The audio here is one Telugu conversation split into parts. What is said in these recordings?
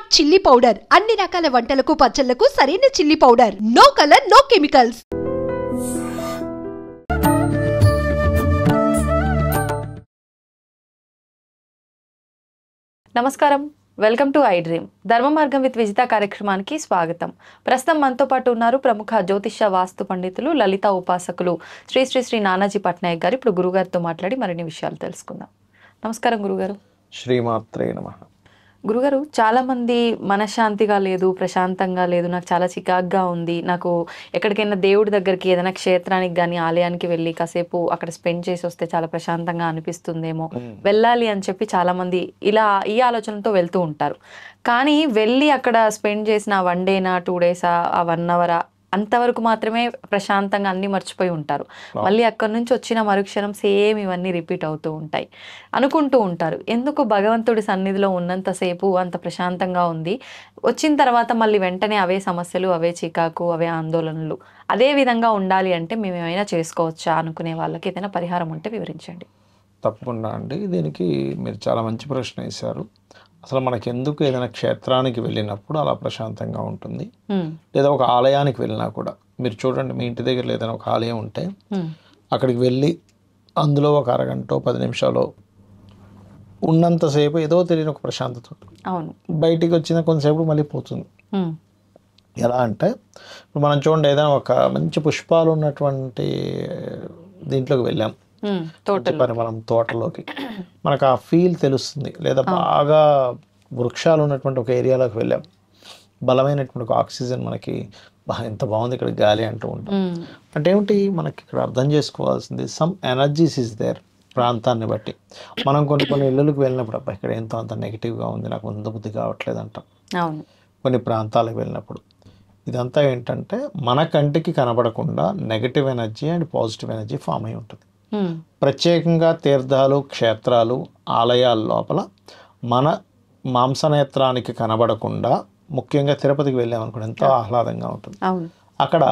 స్మార్ట్ చిల్లీ పౌడర్ అన్ని రకాల వంటలకు పచ్చళ్లకు సరైన chilli powder. No colour, no chemicals. నమస్కారం, welcome to I dream. Dharma Margam with Vijitha కార్యక్రమానికి స్వాగతం. ప్రస్తుతం మనతో పాటు ఉన్నారు ప్రముఖ జ్యోతిష్య వాస్తు పండితులు, లలిత ఉపాసకులు శ్రీ శ్రీ శ్రీ నానాజీ పట్నాయక్ గారు. ఇప్పుడు గురుగారితో మాట్లాడి మరిన్ని విషయాలు తెలుసుకుందాం. నమస్కారం గురుగారు. శ్రీమాత్రే నమః. గురుగారు, చాలామంది మనశ్శాంతిగా లేదు, ప్రశాంతంగా లేదు, నాకు చాలా చికాగ్గా ఉంది, నాకు ఎక్కడికైనా దేవుడి దగ్గరికి ఏదైనా క్షేత్రానికి కానీ ఆలయానికి వెళ్ళి కాసేపు అక్కడ స్పెండ్ చేసి వస్తే చాలా ప్రశాంతంగా అనిపిస్తుందేమో, వెళ్ళాలి అని చెప్పి చాలామంది ఇలా ఈ ఆలోచనతో వెళ్తూ ఉంటారు. కానీ వెళ్ళి అక్కడ స్పెండ్ చేసిన 1 డేనా 2 డేసా ఆ 1 అవరా అంతవరకు మాత్రమే ప్రశాంతంగా అన్నీ మర్చిపోయి ఉంటారు. మళ్ళీ అక్కడి నుంచి వచ్చిన మరుక్షణం సేమ్ ఇవన్నీ రిపీట్ అవుతూ ఉంటాయి. అనుకుంటూ ఉంటారు, ఎందుకు భగవంతుడి సన్నిధిలో ఉన్నంతసేపు అంత ప్రశాంతంగా ఉంది, వచ్చిన తర్వాత మళ్ళీ వెంటనే అవే సమస్యలు, అవే చికాకు, అవే ఆందోళనలు. అదే విధంగా ఉండాలి అంటే మేము ఏమైనా చేసుకోవచ్చా అనుకునే వాళ్ళకి ఏదైనా పరిహారం ఉంటే వివరించండి. తప్పకుండా అండి. దీనికి మీరు చాలా మంచి ప్రశ్న వేశారు. అసలు మనకి ఎందుకు ఏదైనా క్షేత్రానికి వెళ్ళినప్పుడు అలా ప్రశాంతంగా ఉంటుంది, లేదా ఒక ఆలయానికి వెళ్ళినా కూడా మీరు చూడండి, మీ ఇంటి దగ్గర ఏదైనా ఒక ఆలయం ఉంటే అక్కడికి వెళ్ళి అందులో ఒక అరగంట 10 నిమిషాలు ఉన్నంతసేపు ఏదో తెలియని ఒక ప్రశాంతత అవును, బయటికి వచ్చిన కొంతసేపు మళ్ళీ పోతుంది. ఎలా అంటే ఇప్పుడు మనం చూడండి, ఏదైనా ఒక మంచి పుష్పాలు ఉన్నటువంటి దీంట్లోకి వెళ్ళాం, మనం తోటలోకి, మనకు ఆ ఫీల్ తెలుస్తుంది. లేదా బాగా వృక్షాలు ఉన్నటువంటి ఒక ఏరియాలోకి వెళ్ళాం, బలమైనటువంటి ఒక ఆక్సిజన్ మనకి ఎంత బాగుంది ఇక్కడ గాలి అంటూ ఉంటాం. అంటే ఏమిటి, మనకి ఇక్కడ అర్థం చేసుకోవాల్సింది సమ్ ఎనర్జీస్ ఇస్ దేర్. ప్రాంతాన్ని బట్టి మనం కొన్ని ఇళ్ళకి వెళ్ళినప్పుడు అబ్బా ఇక్కడ ఎంతో అంత నెగిటివ్గా ఉంది, నాకు బుద్ధి కావట్లేదు అంటాం. కొన్ని ప్రాంతాలకు వెళ్ళినప్పుడు ఇదంతా ఏంటంటే మన కంటికి కనబడకుండా negative energy and positive energy form అయి ఉంటుంది. ప్రత్యేకంగా తీర్థాలు, క్షేత్రాలు, ఆలయాల లోపల మన మాంసనేత్రానికి కనబడకుండా, ముఖ్యంగా తిరుపతికి వెళ్ళామనుకోండి, ఎంతో ఆహ్లాదంగా ఉంటుంది. అక్కడ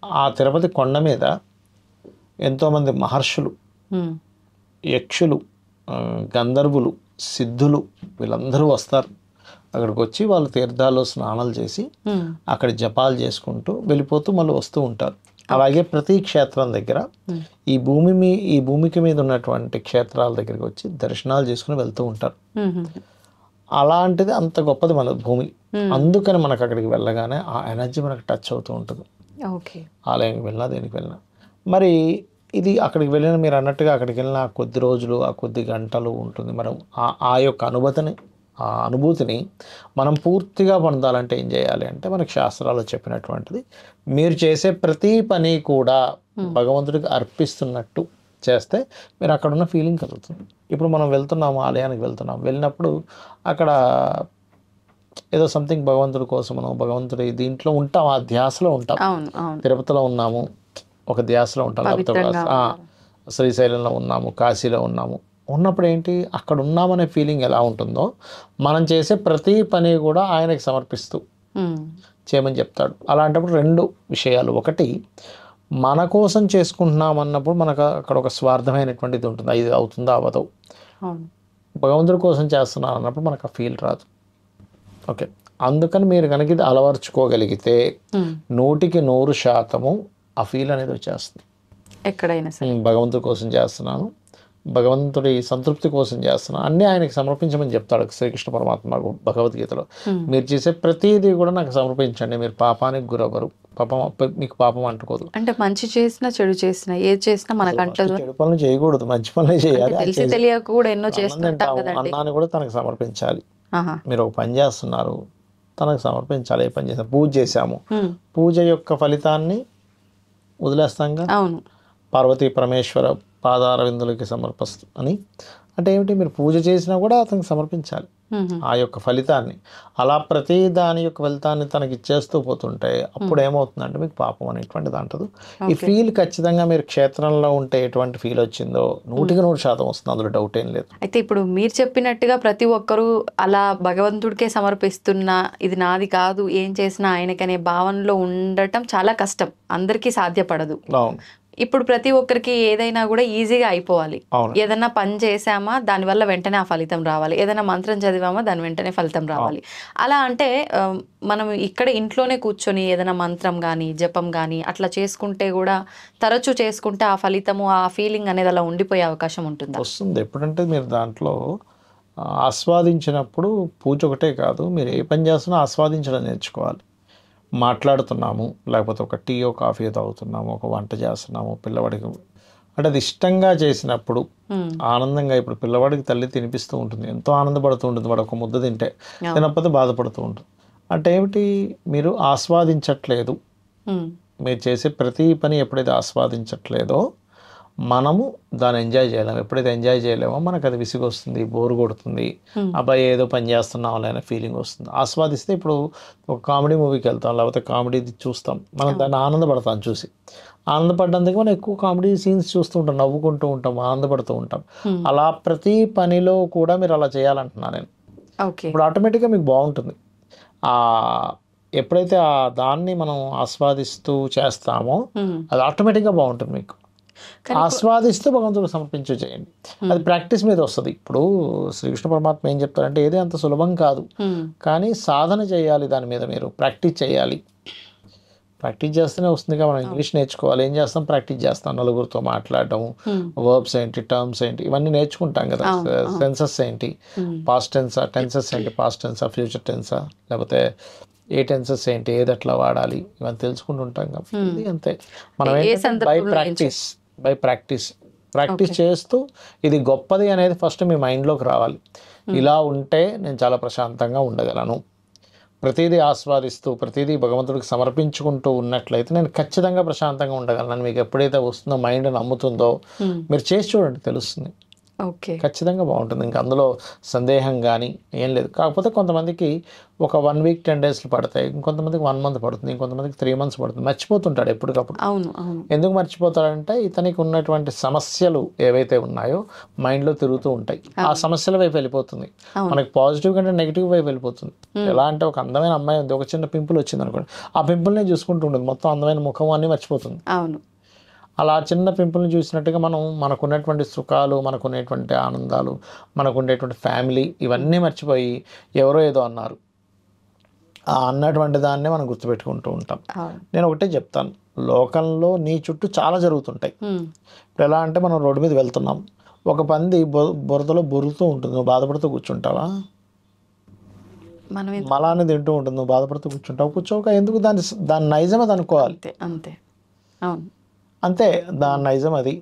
ఆ తిరుపతి కొండ మీద ఎంతోమంది మహర్షులు, యక్షులు, గంధర్వులు, సిద్ధులు వీళ్ళందరూ వస్తారు. అక్కడికి వచ్చి వాళ్ళు తీర్థాల్లో స్నానాలు చేసి అక్కడ జపాలు చేసుకుంటూ వెళ్ళిపోతూ మళ్ళీ వస్తూ ఉంటారు. అలాగే ప్రతి క్షేత్రం దగ్గర ఈ భూమికి మీద ఉన్నటువంటి క్షేత్రాల దగ్గరికి వచ్చి దర్శనాలు చేసుకుని వెళ్తూ ఉంటారు. అలాంటిది అంత గొప్పది మన భూమి. అందుకని మనకు అక్కడికి వెళ్ళగానే ఆ ఎనర్జీ మనకు టచ్ అవుతూ ఉంటుంది. ఆలయానికి వెళ్ళినా దేనికి వెళ్ళినా మరి ఇది అక్కడికి వెళ్ళిన మీరు అన్నట్టుగా అక్కడికి వెళ్ళిన కొద్ది రోజులు, ఆ కొద్ది గంటలు ఉంటుంది. మనం ఆ యొక్క అనుభూతిని మనం పూర్తిగా పొందాలంటే ఏం చేయాలి అంటే, మనకు శాస్త్రాల్లో చెప్పినటువంటిది, మీరు చేసే ప్రతి పని కూడా భగవంతుడికి అర్పిస్తున్నట్టు చేస్తే మీరు అక్కడ ఉన్న ఫీలింగ్ కలుగుతుంది. ఇప్పుడు మనం వెళ్తున్నాము, ఆలయానికి వెళ్ళినప్పుడు అక్కడ ఏదో సంథింగ్ భగవంతుడి కోసం మనం భగవంతుడి దీంట్లో ఉంటాం, ఆ ధ్యాసలో ఉంటాం. తిరుపతిలో ఉన్నాము, ఒక ధ్యాసలో ఉంటాం, శ్రీశైలంలో ఉన్నాము, కాశీలో ఉన్నప్పుడు ఏంటి, అక్కడ ఉన్నామనే ఫీలింగ్ ఎలా ఉంటుందో మనం చేసే ప్రతి పని కూడా ఆయనకి సమర్పిస్తూ చేయమని చెప్తాడు. అలాంటప్పుడు 2 విషయాలు, ఒకటి మన కోసం చేసుకుంటున్నాం అన్నప్పుడు మనకు అక్కడ ఒక స్వార్థమైనటువంటిది ఉంటుంది, ఇది అవుతుందా అవ్వదు. భగవంతుడి కోసం చేస్తున్నాను అన్నప్పుడు మనకు ఆ ఫీల్ రాదు. ఓకే, అందుకని మీరు కనుక ఇది అలవర్చుకోగలిగితే 100% ఆ ఫీల్ అనేది వచ్చేస్తుంది. ఎక్కడైనా భగవంతుడి కోసం చేస్తున్నాను, భగవంతుడి సంతృప్తి కోసం చేస్తున్నాను, అన్నీ ఆయనకి సమర్పించమని చెప్తాడు శ్రీకృష్ణ పరమాత్మ భగవద్గీతలో. మీరు చేసే ప్రతిదీ కూడా నాకు సమర్పించండి, మీరు పాపానికి గురవ్వరు, మీకు పాపం అంటుకోదు. అంటే మంచి చేసినా చెడు చేసినా ఏది చేసినా మనకు అంటదు. చెడు పనులు చేయకూడదు, మంచి పనులే చేయాలి. తెలియక కూడా ఎన్నో చేస్తుంటాం, అన్నాన్ని కూడా తనకు సమర్పించాలి. మీరు ఒక పని చేస్తున్నారు, తనకు సమర్పించాలి. ఏ పని చేసాం, పూజ చేశాము, పూజ యొక్క ఫలితాన్ని వదిలేస్తాంగా. అవును, పార్వతీ పరమేశ్వర పాదార విందులకి సమర్పిస్తూ అని అంటే ఏమిటి, మీరు పూజ చేసినా కూడా అతనికి సమర్పించాలి ఆ యొక్క ఫలితాన్ని. అలా ప్రతి దాని యొక్క ఫలితాన్ని తనకి ఇచ్చేస్తూ పోతుంటే అప్పుడు ఏమవుతుందంటే మీకు పాపం అనేటువంటిది అంటదు. ఈ ఫీల్ ఖచ్చితంగా మీరు క్షేత్రంలో ఉంటే ఎటువంటి ఫీల్ వచ్చిందో 100% వస్తుంది, అందులో డౌట్ ఏం లేదు. అయితే ఇప్పుడు మీరు చెప్పినట్టుగా ప్రతి ఒక్కరూ అలా భగవంతుడికే సమర్పిస్తున్నా, ఇది నాది కాదు, ఏం చేసినా ఆయనకనే భావనలో ఉండటం చాలా కష్టం, అందరికీ సాధ్యపడదు. ఇప్పుడు ప్రతి ఒక్కరికి ఏదైనా కూడా ఈజీగా అయిపోవాలి. అవును. ఏదైనా పని చేసామా దానివల్ల వెంటనే ఆ ఫలితం రావాలి, ఏదైనా మంత్రం చదివామా దాని వెంటనే ఫలితం రావాలి. అలా అంటే మనం ఇక్కడ ఇంట్లోనే కూర్చొని ఏదైనా మంత్రం కానీ జపం కానీ అట్లా చేసుకుంటే కూడా తరచూ చేసుకుంటే ఆ ఫలితము ఆ ఫీలింగ్ అనేది అలా ఉండిపోయే అవకాశం ఉంటుందా? వస్తుంది. ఎప్పుడంటే మీరు దాంట్లో ఆస్వాదించినప్పుడు పూజ ఒకటే కాదు, మీరు ఏ పని చేస్తున్నా ఆస్వాదించడం నేర్చుకోవాలి. మాట్లాడుతున్నాము, లేకపోతే ఒక టీయో కాఫీ తాగుతున్నాము, ఒక వంట చేస్తున్నాము పిల్లవాడికి అంటే అది ఇష్టంగా చేసినప్పుడు ఆనందంగా, ఇప్పుడు పిల్లవాడికి తల్లి తినిపిస్తూ ఉంటుంది, ఎంతో ఆనందపడుతూ ఉంటుంది, వాడు ఒక ముద్ద తినకపోతే బాధపడుతూ ఉంటుంది. అంటే ఏమిటి, మీరు ఆస్వాదించట్లేదు. మీరు చేసే ప్రతి పని ఎప్పుడైతే ఆస్వాదించట్లేదో మనము దాన్ని ఎంజాయ్ చేయలేము. ఎప్పుడైతే ఎంజాయ్ చేయలేమో మనకు అది విసిగి వస్తుంది, బోరు కొడుతుంది, అబ్బాయి ఏదో పని చేస్తున్నాం అనే ఫీలింగ్ వస్తుంది. ఆస్వాదిస్తే ఇప్పుడు ఒక కామెడీ మూవీకి వెళ్తాం, లేకపోతే కామెడీ చూస్తాం, మనం దాన్ని ఆనందపడతాం. చూసి ఆనందపడ్డందుకు మనం ఎక్కువ కామెడీ సీన్స్ చూస్తూ ఉంటాం, నవ్వుకుంటూ ఉంటాం, ఆనందపడుతూ ఉంటాం. అలా ప్రతి పనిలో కూడా మీరు అలా చేయాలంటున్నాను నేను. ఇప్పుడు ఆటోమేటిక్గా మీకు బాగుంటుంది. ఎప్పుడైతే ఆ దాన్ని మనం ఆస్వాదిస్తూ చేస్తామో అది ఆటోమేటిక్గా బాగుంటుంది. మీకు ఆస్వాదిస్తూ భగవంతుడు సమర్పించు చేయండి, అది ప్రాక్టీస్ మీద వస్తుంది. ఇప్పుడు శ్రీకృష్ణ పరమాత్మ ఏం చెప్తారంటే ఏది అంత సులభం కాదు, కానీ సాధన చేయాలి, దాని మీద మీరు ప్రాక్టీస్ చేయాలి. ప్రాక్టీస్ చేస్తేనే వస్తుంది. మనం ఇంగ్లీష్ నేర్చుకోవాలి, ఏం చేస్తాం, ప్రాక్టీస్ చేస్తాం. నలుగురితో మాట్లాడటం, వర్బ్స్ ఏంటి, టర్మ్స్ ఏంటి, ఇవన్నీ నేర్చుకుంటాం కదా. సెన్సెస్ ఏంటి, పాస్ట్ టెన్సా, టెన్సెస్ ఏంటి, పాస్ట్ టెన్సా, ఫ్యూచర్ టెన్సా, లేకపోతే ఏ టెన్సెస్ ఏంటి, ఏది ఎట్లా వాడాలి, ఇవన్నీ తెలుసుకుంటుంటాం కాబట్టి అంతే. మనం ఏంటంటే బై ప్రాక్టీస్ చేస్తూ ఇది గొప్పది అనేది ఫస్ట్ మీ మైండ్లోకి రావాలి. ఇలా ఉంటే నేను చాలా ప్రశాంతంగా ఉండగలను, ప్రతిదీ ఆస్వాదిస్తూ ప్రతిదీ భగవంతుడికి సమర్పించుకుంటూ ఉన్నట్లయితే నేను ఖచ్చితంగా ప్రశాంతంగా ఉండగలను. మీకు ఎప్పుడైతే వస్తుందో, మైండ్ నమ్ముతుందో, మీరు చేసి చూడండి, తెలుస్తుంది. ఖచ్చితంగా బాగుంటుంది. ఇంకా అందులో సందేహం కానీ ఏం లేదు. కాకపోతే కొంతమందికి ఒక 1 వీక్ 10 days పడతాయి, ఇంకొంతమందికి 1 month పడుతుంది, ఇంకొంతమందికి 3 months పడుతుంది. మర్చిపోతుంటాడు ఎప్పటికప్పుడు. ఎందుకు మర్చిపోతాడంటే ఇతనికి ఉన్నటువంటి సమస్యలు ఏవైతే ఉన్నాయో మైండ్లో తిరుగుతూ ఉంటాయి, ఆ సమస్యల వైపు వెళ్ళిపోతుంది. మనకి పాజిటివ్ కంటే నెగిటివ్ వైపు వెళ్ళిపోతుంది. ఎలా అంటే ఒక అందమైన అమ్మాయి ఉంది, ఒక చిన్న పింపుల్ వచ్చింది అనుకోండి, ఆ పింపుల్నే చూసుకుంటూ ఉంటుంది, మొత్తం అందమైన ముఖం అన్నీ మర్చిపోతుంది. అలా చిన్న పింపుల్ని చూసినట్టుగా మనం మనకున్నటువంటి సుఖాలు, మనకున్నటువంటి ఆనందాలు, మనకుండేటువంటి ఫ్యామిలీ, ఇవన్నీ మర్చిపోయి ఎవరో ఏదో అన్నారు, ఆ అన్నటువంటి దాన్నే మనం గుర్తుపెట్టుకుంటూ ఉంటాం. నేను ఒకటే చెప్తాను, లోకంలో నీ చుట్టూ చాలా జరుగుతుంటాయి. ఇప్పుడు ఎలా అంటే మనం రోడ్డు మీద వెళ్తున్నాం, ఒక పంది బురదలో బొరుకుతూ ఉంటుంది, నువ్వు బాధపడుతూ కూర్చుంటావా? మలాన్ని తింటూ ఉంటుంది, నువ్వు బాధపడుతూ కూర్చుంటావు? కూర్చోక. ఎందుకు? దాని నైజం అది అనుకోవాలి. అంతే, దాని నైజం అది.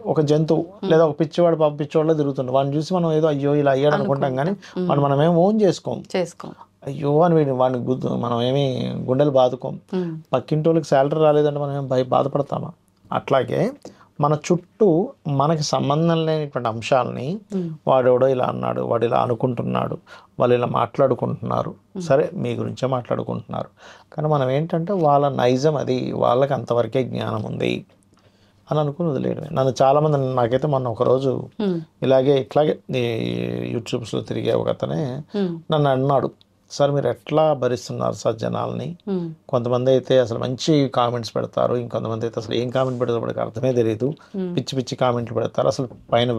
ఒక జంతువు లేదా ఒక పిచ్చివాడిలో తిరుగుతుంది, వాడిని చూసి మనం ఏదో అయ్యో ఇలా అయ్యాడు అనుకుంటాం, కానీ మనం ఏం ఓన్ చేసుకోం. అయ్యో అని వాడిని మనం ఏమి గుండెలు బాదుకోం. పక్కింటోళ్ళకి శాలరీ రాలేదంటే మనం ఏం బాధపడతామా? అట్లాగే మన చుట్టూ మనకి సంబంధం లేనిటువంటి అంశాలని, వాడెవడో ఇలా అన్నాడు, వాడు ఇలా అనుకుంటున్నాడు, వాళ్ళు ఇలా మాట్లాడుకుంటున్నారు, సరే మీ గురించే మాట్లాడుకుంటున్నారు, కానీ మనం ఏంటంటే వాళ్ళ నైజం అది, వాళ్ళకి అంతవరకే జ్ఞానం ఉంది అని అనుకుని వదిలేయడమే. నన్ను చాలామంది, నాకైతే మొన్న ఒకరోజు ఇట్లాగే యూట్యూబ్స్లో తిరిగే ఒక అతనే నన్ను అన్నాడు, సార్ మీరు ఎట్లా భరిస్తున్నారు సార్ జనాల్ని? కొంతమంది అయితే అసలు మంచి కామెంట్స్ పెడతారు, ఇంకొంతమంది అయితే అసలు ఏం కామెంట్ పెడతారు వాడికి అర్థమే తెలియదు, పిచ్చి పిచ్చి కామెంట్లు పెడతారు, అసలు పైన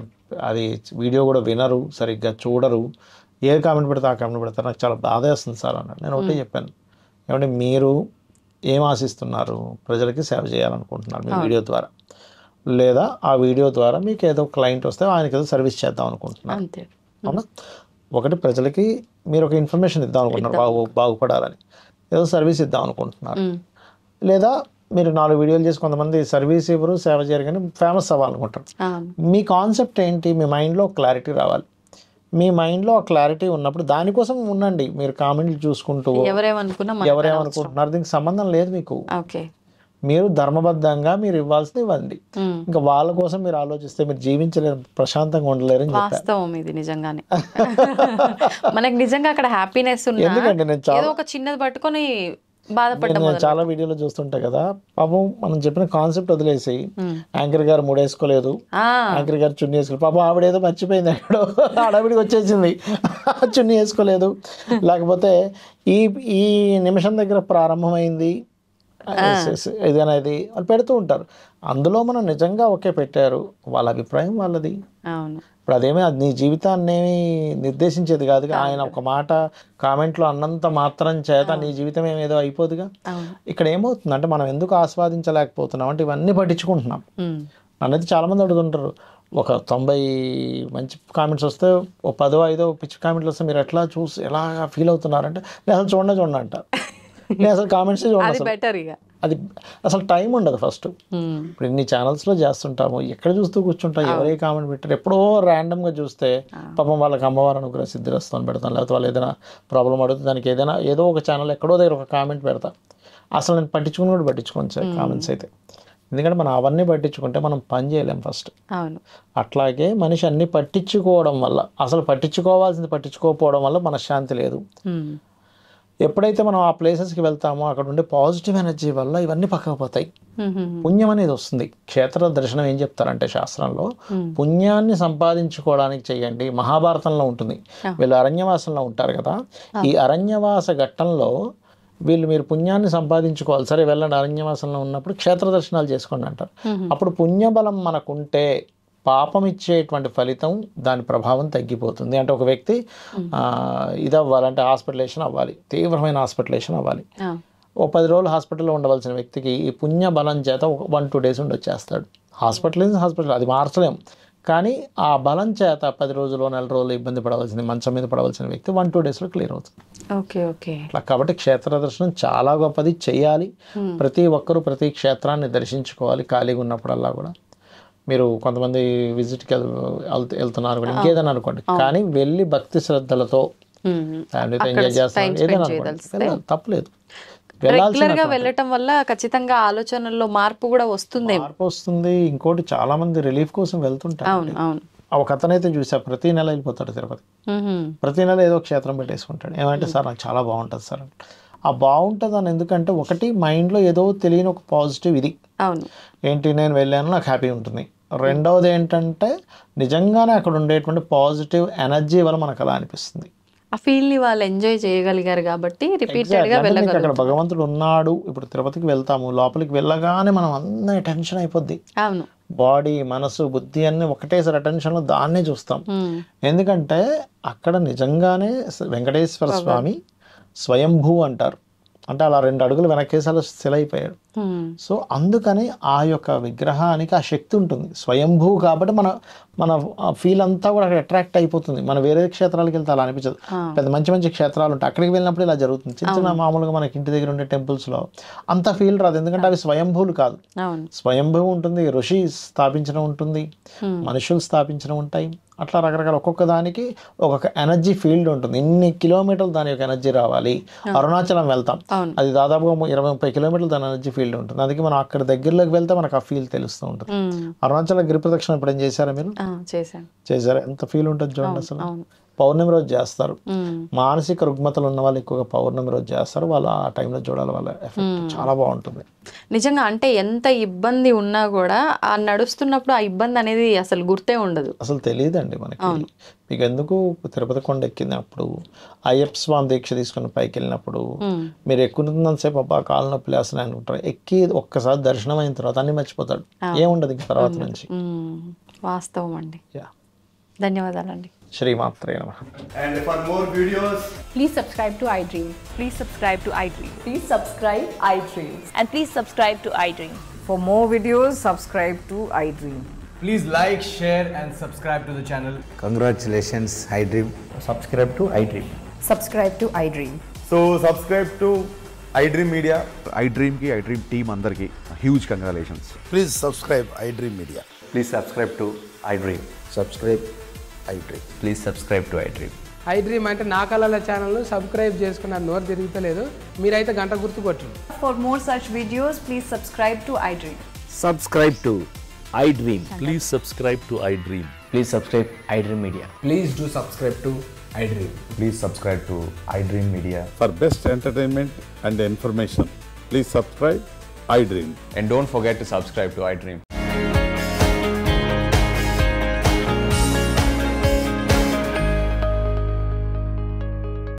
అది వీడియో కూడా వినరు, సరిగ్గా చూడరు, ఏ కామెంట్ పెడతారు ఆ కామెంట్ పెడతారు, నాకు చాలా బాధ వేస్తుంది సార్ అన్నాడు. నేను ఒకటే చెప్పాను, ఏమంటే మీరు ఏం ఆశిస్తున్నారు? ప్రజలకి సేవ చేయాలనుకుంటున్నారు మీ వీడియో ద్వారా, లేదా ఆ వీడియో ద్వారా మీకు ఏదో క్లయింట్ వస్తే ఆయనకి ఏదో సర్వీస్ చేద్దాం అనుకుంటున్నారు, అవునా? ఒకటి ప్రజలకి మీరు ఒక ఇన్ఫర్మేషన్ ఇద్దాం అనుకుంటున్నారు, బాగుపడాలని ఏదో సర్వీస్ ఇద్దాం అనుకుంటున్నారు, లేదా మీరు 4 వీడియోలు చేసి కొంతమంది సర్వీస్ ఇవ్వరు, సేవ చేయరు, కానీ ఫేమస్ అవ్వాలనుకుంటారు. మీ కాన్సెప్ట్ ఏంటి? మీ మైండ్లో క్లారిటీ రావాలి. మీ మైండ్లో ఆ క్లారిటీ ఉన్నప్పుడు దానికోసం ఉండండి. మీరు కామెంట్లు చూసుకుంటూ ఎవరేమనుకుంటున్నారు దీనికి సంబంధం లేదు మీకు. మీరు ధర్మబద్ధంగా మీరు ఇవ్వాల్సింది ఇవ్వండి. ఇంకా వాళ్ళ కోసం మీరు ఆలోచిస్తే మీరు జీవించలేరు, ప్రశాంతంగా ఉండలేరు. వాస్తవం ఇది నిజంగానే. మనకి నిజంగా అక్కడ హ్యాపీనెస్ ఉంది. ఎందుకంటే నేను చాలా ఒక చిన్నది పట్టుకొని చాలా వీడియోలో చూస్తుంటా కదా, పాపం మనం చెప్పిన కాన్సెప్ట్ వదిలేసి యాంకర్ గారు మూడేసుకోలేదు, యాంకర్ గారు చున్నీ వేసుకోలేదు, పాపం ఆవిడేదో మర్చిపోయింది, ఎక్కడో ఆడవిడికి వచ్చేసింది, చున్నీ వేసుకోలేదు, లేకపోతే ఈ నిమిషం దగ్గర ప్రారంభమైంది, ఇది అనేది వాళ్ళు పెడుతూ ఉంటారు. అందులో మనం నిజంగా ఓకే పెట్టారు, వాళ్ళ అభిప్రాయం వాళ్ళది. అవును. ఇప్పుడు అదేమీ అది నీ జీవితాన్ని నిర్దేశించేది కాదుగా. ఆయన ఒక మాట కామెంట్లో అన్నంత మాత్రం చేత నీ జీవితం ఏదో అయిపోదుగా. ఇక్కడ ఏమవుతుందంటే మనం ఎందుకు ఆస్వాదించలేకపోతున్నాం అంటే ఇవన్నీ పట్టించుకుంటున్నాం అనేది చాలామంది అడుగుతుంటారు. ఒక 90 మంచి కామెంట్స్ వస్తే ఓ 10-5 పిచ్చి కామెంట్లు వస్తే మీరు ఎట్లా ఎలా ఫీల్ అవుతున్నారంటే నేను అసలు చూడండి అంట. నేను అసలు కామెంట్స్ చూడండి, అది అసలు టైం ఉండదు ఫస్ట్. ఇప్పుడు ఇన్ని ఛానల్స్లో చేస్తుంటాము, ఎక్కడ చూస్తూ కూర్చుంటాం, ఎవరే కామెంట్ పెట్టారు. ఎప్పుడో ర్యాండమ్గా చూస్తే పాపం వాళ్ళకి అమ్మవారు అనుగ్రహ సిద్ధిరస్తాను పెడతాను, లేకపోతే వాళ్ళు ఏదైనా ప్రాబ్లం అడుగుతుంది దానికి ఏదో ఒక ఛానల్ ఎక్కడో దగ్గర ఒక కామెంట్ పెడతా. అసలు నేను పట్టించుకోను సార్ కామెంట్స్ అయితే. ఎందుకంటే మనం అవన్నీ పట్టించుకుంటే మనం పని చేయలేం ఫస్ట్. అట్లాగే మనిషి అన్ని పట్టించుకోవడం వల్ల, అసలు పట్టించుకోవాల్సింది పట్టించుకోకపోవడం వల్ల మనశ్శాంతి లేదు. ఎప్పుడైతే మనం ఆ ప్లేసెస్కి వెళ్తామో అక్కడ ఉండే పాజిటివ్ ఎనర్జీ వల్ల ఇవన్నీ పక్కకు పోతాయి. పుణ్యం అనేది వస్తుంది. క్షేత్ర దర్శనం ఏం చెప్తారంటే శాస్త్రంలో పుణ్యాన్ని సంపాదించుకోవడానికి చెయ్యండి. మహాభారతంలో ఉంటుంది. వీళ్ళు అరణ్యవాసంలో ఉంటారు కదా, ఈ అరణ్యవాస ఘట్టంలో మీరు పుణ్యాన్ని సంపాదించుకోవాలి. సరే వెళ్ళండి, అరణ్యవాసంలో ఉన్నప్పుడు క్షేత్ర దర్శనాలు చేసుకోండి అంటారు. అప్పుడు పుణ్యబలం మనకుంటే పాపం ఇచ్చేటువంటి ఫలితం దాని ప్రభావం తగ్గిపోతుంది. అంటే ఒక వ్యక్తి ఇది అవ్వాలంటే హాస్పిటలైజేషన్ అవ్వాలి, తీవ్రమైన హాస్పిటలైజేషన్ అవ్వాలి. ఓ 10 రోజులు హాస్పిటల్లో ఉండవలసిన వ్యక్తికి ఈ పుణ్య బలం చేత 1-2 డేస్ ఉండొచ్చేస్తాడు. హాస్పిటల్ అది మార్చలేం, కానీ ఆ బలం చేత 10 రోజులు 4 రోజులు ఇబ్బంది పడవలసింది, మంచం మీద పడవలసిన వ్యక్తి 1-2 డేస్లో క్లియర్ అవుతుంది. అట్లా కాబట్టి క్షేత్ర దర్శనం చాలా గొప్పది, చెయ్యాలి. ప్రతి ఒక్కరూ ప్రతి క్షేత్రాన్ని దర్శించుకోవాలి ఖాళీగా ఉన్నప్పుడల్లా కూడా. మీరు కొంతమంది విజిట్కి వెళ్తున్నారు కూడా, ఇంకేదైనా అనుకోండి, కానీ వెళ్ళి భక్తి శ్రద్ధలతో ఫ్యామిలీతో ఎంజాయ్ చేస్తారు, ఏదైనా అనుకోండి, తప్పలేదు. రెగ్యులర్గా వెళ్ళటం వల్ల ఖచ్చితంగా ఆలోచనల్లో మార్పు కూడా వస్తుంది. ఇంకోటి చాలా మంది రిలీఫ్ కోసం వెళ్తుంటారు. ఒక అతనైతే చూసా, ప్రతి నెల వెళ్ళిపోతాడు తిరుపతి. ప్రతి నెల ఏదో క్షేత్రం పెట్టేసుకుంటాడు. ఏమంటే సార్ నాకు చాలా బాగుంటుంది సార్. ఆ బాగుంటుంది అని ఎందుకంటే ఒకటి మైండ్లో ఏదో తెలియని ఒక పాజిటివ్ ఇది ఏంటి, నేను వెళ్ళాను నాకు హ్యాపీ ఉంటుంది. రెండవది ఏంటంటే నిజంగానే అక్కడ ఉండేటువంటి పాజిటివ్ ఎనర్జీ వల్ల మనకు అలా అనిపిస్తుంది. ఆ ఫీల్ని వాళ్ళు ఎంజాయ్ చేయగలిగారు కాబట్టి రిపీటెడ్గా వెళ్ళగలుగుతారు. అక్కడ భగవంతుడు ఉన్నాడు. ఇప్పుడు తిరుపతికి వెళ్తాము, లోపలికి వెళ్ళగానే మనం అందరి టెన్షన్ అయిపోద్ది. బాడీ, మనసు, బుద్ధి అన్ని ఒకటేసారి అటెన్షన్లో దాన్నే చూస్తాం. ఎందుకంటే అక్కడ నిజంగానే వెంకటేశ్వర స్వామి స్వయంభూ అంటారు. అంటే అలా 2 అడుగులు వెనక్కేసి అలా శిలైపోయాడు. సో అందుకని ఆ యొక్క విగ్రహానికి ఆ శక్తి ఉంటుంది. స్వయంభూ కాబట్టి మన ఫీల్ అంతా కూడా అక్కడ అట్రాక్ట్ అయిపోతుంది. మన వేరే క్షేత్రాలకు వెళ్తే అలా అనిపించదు. పెద్ద మంచి క్షేత్రాలు ఉంటాయి, అక్కడికి వెళ్ళినప్పుడు ఇలా జరుగుతుంది. చిన్న మామూలుగా మనకి ఇంటి దగ్గర ఉండే టెంపుల్స్లో అంత ఫీల్ రాదు, ఎందుకంటే అవి స్వయంభూలు కాదు. స్వయంభూ ఉంటుంది, ఋషి స్థాపించడం ఉంటుంది, మనుషులు స్థాపించడం ఉంటాయి. అట్లా రకరకాల ఒక్కొక్క దానికి ఒక్కొక్క ఎనర్జీ ఫీల్డ్ ఉంటుంది. ఇన్ని కిలోమీటర్లు దాని యొక్క ఎనర్జీ రావాలి. అరుణాచలం వెళ్తాం, అది దాదాపుగా 20-30 కిలోమీటర్లు దాని ఎనర్జీ ఫీల్డ్ ఉంటుంది. అందుకే మనం అక్కడ దగ్గరలోకి వెళ్తే మనకు ఆ ఫీల్ తెలుస్తూ ఉంటుంది. అరుణాచలం గిరి ప్రదక్షిణ ఇప్పుడు ఏం చేశారా మీరు? చేశారా? ఎంత ఫీల్ ఉంటుంది చూడండి. అసలు పౌర్ణమి రోజు చేస్తారు. మానసిక రుగ్మతలు ఉన్న వాళ్ళు ఎక్కువగా పౌర్ణమి రోజు చేస్తారు. వాళ్ళు ఆ టైంలో చూడాలి, వాళ్ళ ఎఫెక్ట్ చాలా బాగుంటుంది నిజంగా. అంటే ఎంత ఇబ్బంది ఉన్నా కూడా ఆ నడుస్తున్నప్పుడు ఆ ఇబ్బంది అనేది అసలు గుర్తే ఉండదు, అసలు తెలియదండి మనకి. మీకు ఎందుకు తిరుపతి కొండ ఎక్కినప్పుడు, అయ్యప్ప స్వామి దీక్ష తీసుకుని పైకి వెళ్ళినప్పుడు మీరు ఎక్కుతున్నంతసేపు అబ్బా కాళ్ళ నొప్పి లేస్తున్నాయి అనుకుంటారు. ఎక్కి ఒక్కసారి దర్శనం అయిన తర్వాత అన్ని మర్చిపోతాడు, ఏముండదు ఇంక తర్వాత నుంచి. వాస్తవం అండి. ధన్యవాదాలండి. శ్రీమాత్రే నమః. And for more videos, please subscribe to iDream. Please subscribe to iDream. Please subscribe iDream. And please subscribe to iDream. For more videos, subscribe to iDream. please like, share and subscribe to the channel. Congratulations, iDream. Subscribe to iDream. Subscribe to iDream. So subscribe to iDream Media. iDream ki iDream team andarki huge congratulations. Please subscribe iDream Media. Please subscribe to iDream. Subscribe iDream. Please subscribe to iDream. iDream అంటే నా కళల ఛానల్ సబ్స్క్రైబ్ చేసుకున్న నోరు తిరుగుతలేదు, మీరైతే గంట గుర్తు కొట్టండి. For more such videos, please subscribe to iDream. Subscribe to iDream. Please subscribe to iDream. Please subscribe iDream Media. Please do subscribe to iDream. Please subscribe to iDream Media. For best entertainment and information, please subscribe iDream. And don't forget to subscribe to iDream.